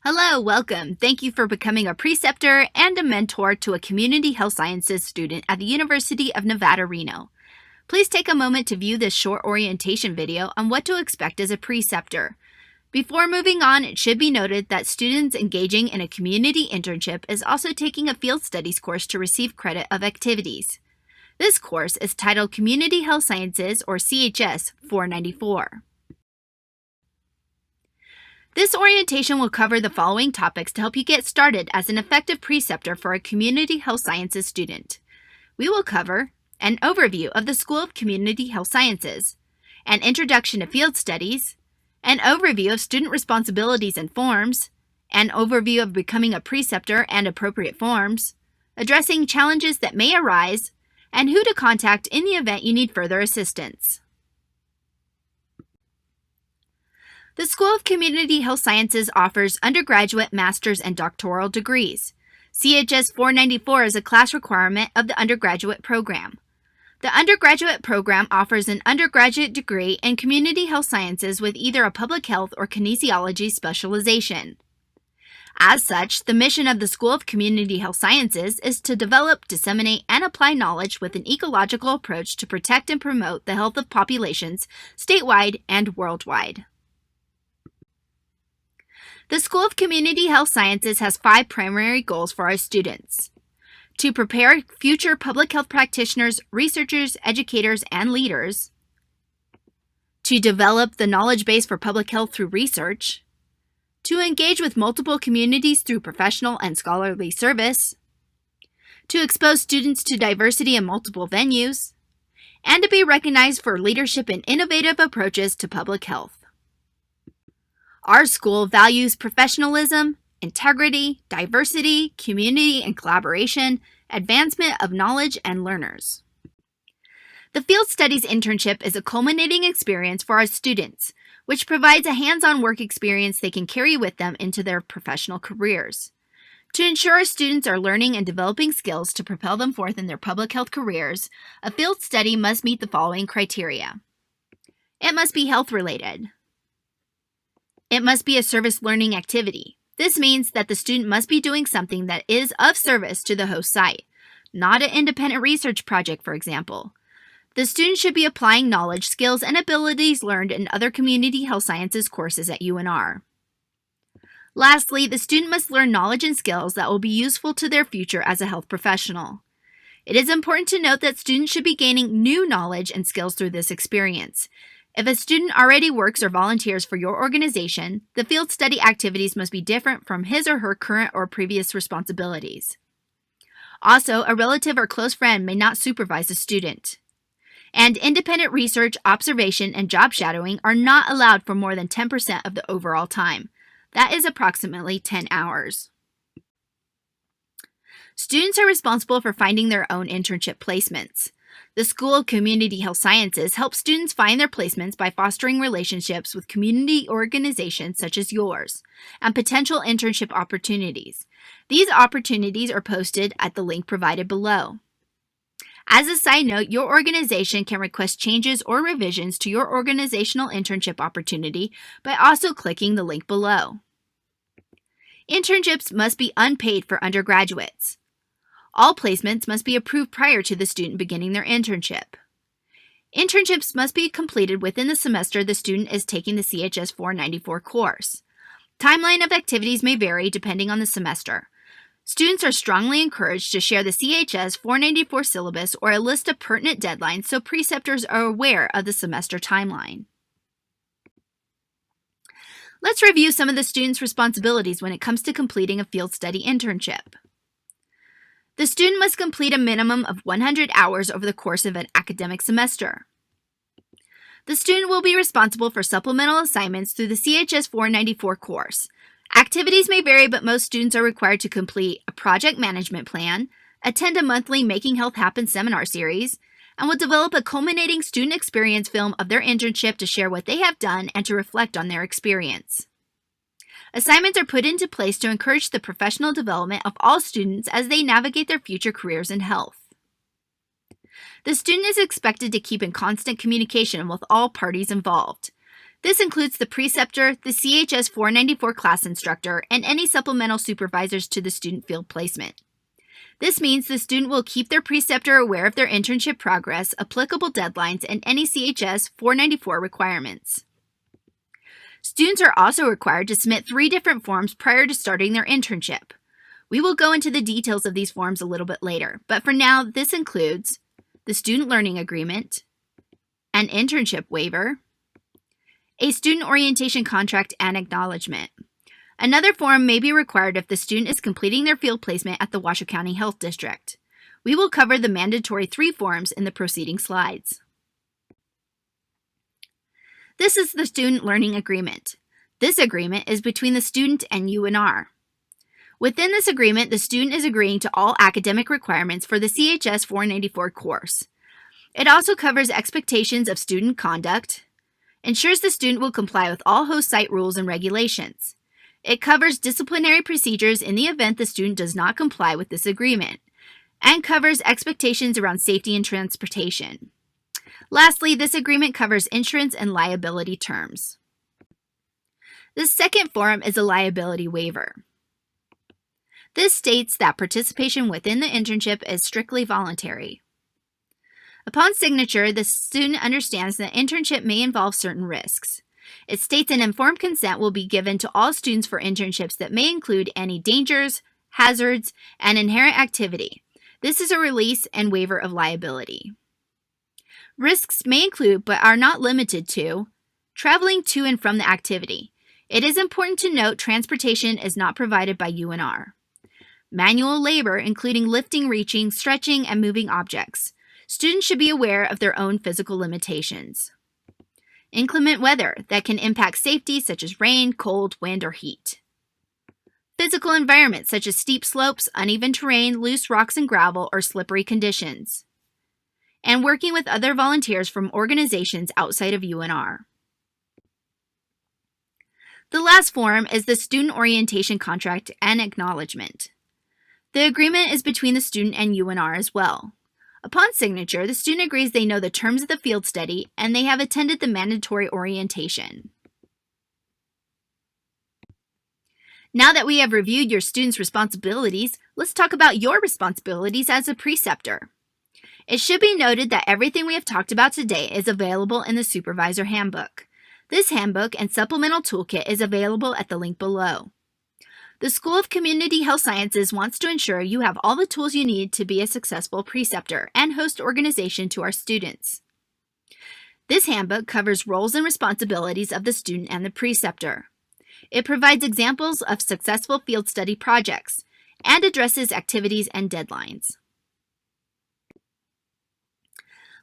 Hello, welcome. Thank you for becoming a preceptor and a mentor to a community health sciences student at the University of Nevada, Reno. Please take a moment to view this short orientation video on what to expect as a preceptor. Before moving on, it should be noted that students engaging in a community internship is also taking a field studies course to receive credit of activities. This course is titled Community Health Sciences, or CHS 494. This orientation will cover the following topics to help you get started as an effective preceptor for a community health sciences student. We will cover an overview of the School of Community Health Sciences, an introduction to field studies, an overview of student responsibilities and forms, an overview of becoming a preceptor and appropriate forms, addressing challenges that may arise, and who to contact in the event you need further assistance. The School of Community Health Sciences offers undergraduate, master's, and doctoral degrees. CHS 494 is a class requirement of the undergraduate program. The undergraduate program offers an undergraduate degree in community health sciences with either a public health or kinesiology specialization. As such, the mission of the School of Community Health Sciences is to develop, disseminate, and apply knowledge with an ecological approach to protect and promote the health of populations statewide and worldwide. The School of Community Health Sciences has 5 primary goals for our students: to prepare future public health practitioners, researchers, educators, and leaders, to develop the knowledge base for public health through research, to engage with multiple communities through professional and scholarly service, to expose students to diversity in multiple venues, and to be recognized for leadership in innovative approaches to public health. Our school values professionalism, integrity, diversity, community and collaboration, advancement of knowledge and learners. The Field Studies internship is a culminating experience for our students, which provides a hands-on work experience they can carry with them into their professional careers. To ensure our students are learning and developing skills to propel them forth in their public health careers, a field study must meet the following criteria. It must be health-related. It must be a service learning activity. This means that the student must be doing something that is of service to the host site, not an independent research project, for example. The student should be applying knowledge, skills, and abilities learned in other community health sciences courses at UNR. Lastly, the student must learn knowledge and skills that will be useful to their future as a health professional. It is important to note that students should be gaining new knowledge and skills through this experience. If a student already works or volunteers for your organization, the field study activities must be different from his or her current or previous responsibilities. Also, a relative or close friend may not supervise a student. And independent research, observation, and job shadowing are not allowed for more than 10% of the overall time. That is approximately 10 hours. Students are responsible for finding their own internship placements. The School of Community Health Sciences helps students find their placements by fostering relationships with community organizations such as yours and potential internship opportunities. These opportunities are posted at the link provided below. As a side note, your organization can request changes or revisions to your organizational internship opportunity by also clicking the link below. Internships must be unpaid for undergraduates. All placements must be approved prior to the student beginning their internship. Internships must be completed within the semester the student is taking the CHS 494 course. Timeline of activities may vary depending on the semester. Students are strongly encouraged to share the CHS 494 syllabus or a list of pertinent deadlines so preceptors are aware of the semester timeline. Let's review some of the students' responsibilities when it comes to completing a field study internship. The student must complete a minimum of 100 hours over the course of an academic semester. The student will be responsible for supplemental assignments through the CHS 494 course. Activities may vary, but most students are required to complete a project management plan, attend a monthly Making Health Happen seminar series, and will develop a culminating student experience film of their internship to share what they have done and to reflect on their experience. Assignments are put into place to encourage the professional development of all students as they navigate their future careers in health. The student is expected to keep in constant communication with all parties involved. This includes the preceptor, the CHS 494 class instructor, and any supplemental supervisors to the student field placement. This means the student will keep their preceptor aware of their internship progress, applicable deadlines, and any CHS 494 requirements. Students are also required to submit 3 different forms prior to starting their internship. We will go into the details of these forms a little bit later, but for now, this includes the Student Learning Agreement, an internship waiver, a student orientation contract and acknowledgement. Another form may be required if the student is completing their field placement at the Washoe County Health District. We will cover the mandatory 3 forms in the preceding slides. This is the Student Learning Agreement. This agreement is between the student and UNR. Within this agreement, the student is agreeing to all academic requirements for the CHS 494 course. It also covers expectations of student conduct, ensures the student will comply with all host site rules and regulations. It covers disciplinary procedures in the event the student does not comply with this agreement, and covers expectations around safety and transportation. Lastly, this agreement covers insurance and liability terms. The second form is a liability waiver. This states that participation within the internship is strictly voluntary. Upon signature, the student understands that internship may involve certain risks. It states an informed consent will be given to all students for internships that may include any dangers, hazards, and inherent activity. This is a release and waiver of liability. Risks may include, but are not limited to, traveling to and from the activity. It is important to note transportation is not provided by UNR. Manual labor, including lifting, reaching, stretching, and moving objects. Students should be aware of their own physical limitations. Inclement weather that can impact safety, such as rain, cold, wind, or heat. Physical environments such as steep slopes, uneven terrain, loose rocks and gravel, or slippery conditions. And working with other volunteers from organizations outside of UNR. The last form is the Student Orientation Contract and Acknowledgement. The agreement is between the student and UNR as well. Upon signature, the student agrees they know the terms of the field study and they have attended the mandatory orientation. Now that we have reviewed your students' responsibilities, let's talk about your responsibilities as a preceptor. It should be noted that everything we have talked about today is available in the Supervisor Handbook. This handbook and supplemental toolkit is available at the link below. The School of Community Health Sciences wants to ensure you have all the tools you need to be a successful preceptor and host organization to our students. This handbook covers roles and responsibilities of the student and the preceptor. It provides examples of successful field study projects and addresses activities and deadlines.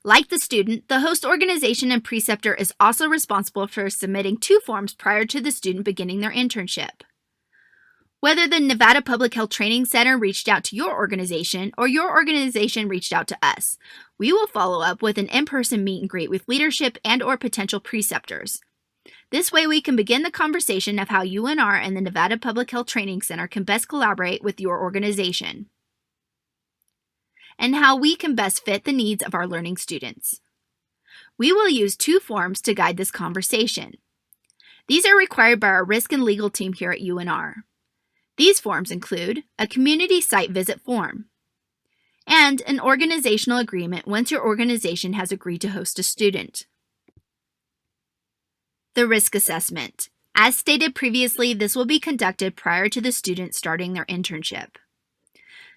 Like the student, the host organization and preceptor is also responsible for submitting 2 forms prior to the student beginning their internship. Whether the Nevada Public Health Training Center reached out to your organization or your organization reached out to us, we will follow up with an in-person meet and greet with leadership and/or potential preceptors. This way we can begin the conversation of how UNR and the Nevada Public Health Training Center can best collaborate with your organization, and how we can best fit the needs of our learning students. We will use 2 forms to guide this conversation. These are required by our risk and legal team here at UNR. These forms include a community site visit form and an organizational agreement once your organization has agreed to host a student. The risk assessment. As stated previously, this will be conducted prior to the student starting their internship.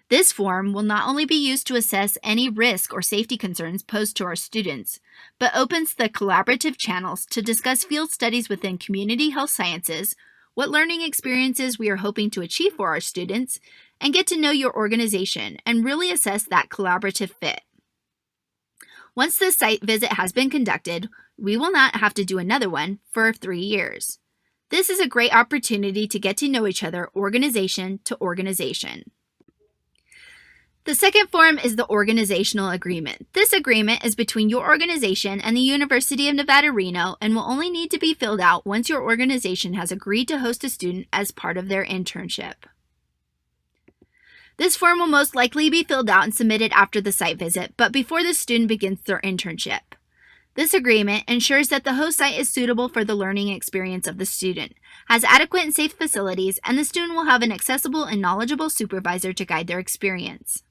This form will not only be used to assess any risk or safety concerns posed to our students, but opens the collaborative channels to discuss field studies within community health sciences, what learning experiences we are hoping to achieve for our students, and get to know your organization and really assess that collaborative fit. Once the site visit has been conducted, we will not have to do another one for 3 years. This is a great opportunity to get to know each other organization to organization. The second form is the organizational agreement. This agreement is between your organization and the University of Nevada, Reno, and will only need to be filled out once your organization has agreed to host a student as part of their internship. This form will most likely be filled out and submitted after the site visit, but before the student begins their internship. This agreement ensures that the host site is suitable for the learning experience of the student, has adequate and safe facilities, and the student will have an accessible and knowledgeable supervisor to guide their experience.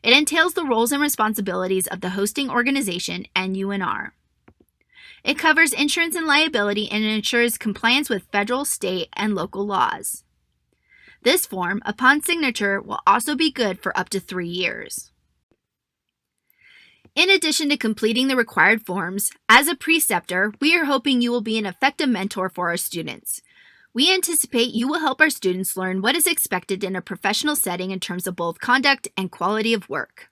It entails the roles and responsibilities of the hosting organization and UNR. It covers insurance and liability and ensures compliance with federal, state, and local laws. This form, upon signature, will also be good for up to 3 years. In addition to completing the required forms, as a preceptor, we are hoping you will be an effective mentor for our students. We anticipate you will help our students learn what is expected in a professional setting in terms of both conduct and quality of work.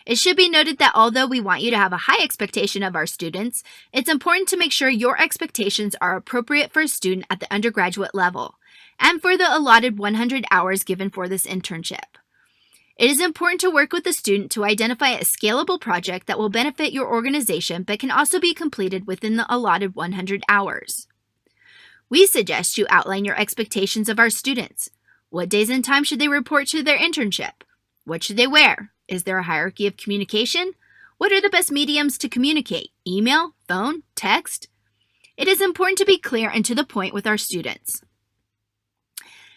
It should be noted that although we want you to have a high expectation of our students, it's important to make sure your expectations are appropriate for a student at the undergraduate level and for the allotted 100 hours given for this internship. It is important to work with the student to identify a scalable project that will benefit your organization but can also be completed within the allotted 100 hours. We suggest you outline your expectations of our students. What days and times should they report to their internship? What should they wear? Is there a hierarchy of communication? What are the best mediums to communicate? Email, phone, text? It is important to be clear and to the point with our students.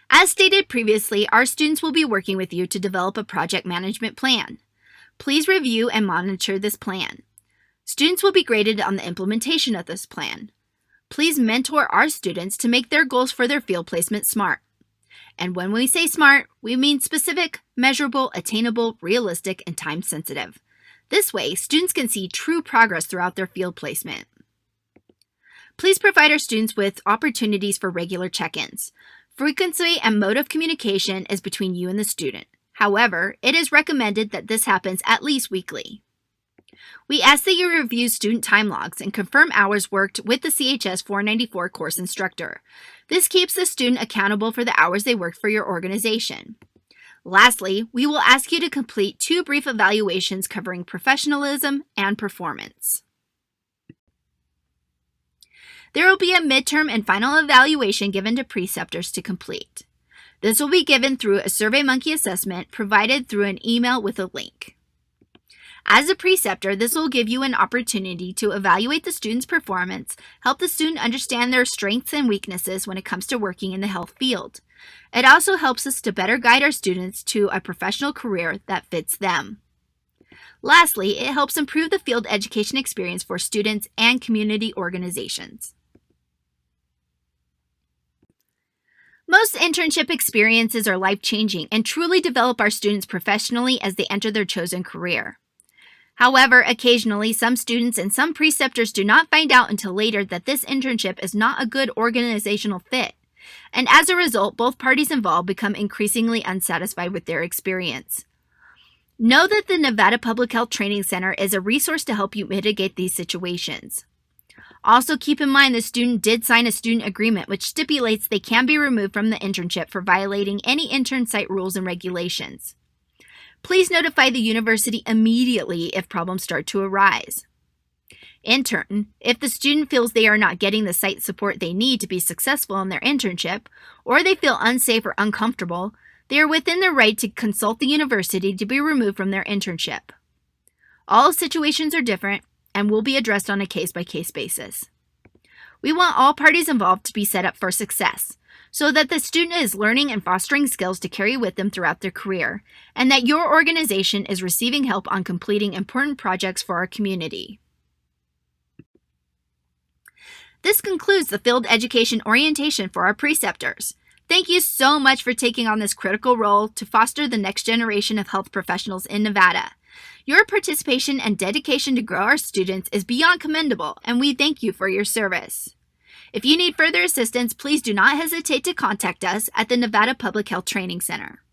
As stated previously, our students will be working with you to develop a project management plan. Please review and monitor this plan. Students will be graded on the implementation of this plan. Please mentor our students to make their goals for their field placement SMART. And when we say SMART, we mean specific, measurable, attainable, realistic, and time-sensitive. This way, students can see true progress throughout their field placement. Please provide our students with opportunities for regular check-ins. Frequency and mode of communication is between you and the student. However, it is recommended that this happens at least weekly. We ask that you review student time logs and confirm hours worked with the CHS 494 course instructor. This keeps the student accountable for the hours they worked for your organization. Lastly, we will ask you to complete 2 brief evaluations covering professionalism and performance. There will be a midterm and final evaluation given to preceptors to complete. This will be given through a SurveyMonkey assessment provided through an email with a link. As a preceptor, this will give you an opportunity to evaluate the student's performance, help the student understand their strengths and weaknesses when it comes to working in the health field. It also helps us to better guide our students to a professional career that fits them. Lastly, it helps improve the field education experience for students and community organizations. Most internship experiences are life-changing and truly develop our students professionally as they enter their chosen career. However, occasionally, some students and some preceptors do not find out until later that this internship is not a good organizational fit, and as a result, both parties involved become increasingly unsatisfied with their experience. Know that the Nevada Public Health Training Center is a resource to help you mitigate these situations. Also, keep in mind the student did sign a student agreement which stipulates they can be removed from the internship for violating any intern site rules and regulations. Please notify the university immediately if problems start to arise. In turn, if the student feels they are not getting the site support they need to be successful in their internship, or they feel unsafe or uncomfortable, they are within their right to consult the university to be removed from their internship. All situations are different and will be addressed on a case-by-case basis. We want all parties involved to be set up for success, so that the student is learning and fostering skills to carry with them throughout their career, and that your organization is receiving help on completing important projects for our community. This concludes the field education orientation for our preceptors. Thank you so much for taking on this critical role to foster the next generation of health professionals in Nevada. Your participation and dedication to grow our students is beyond commendable, and we thank you for your service. If you need further assistance, please do not hesitate to contact us at the Nevada Public Health Training Center.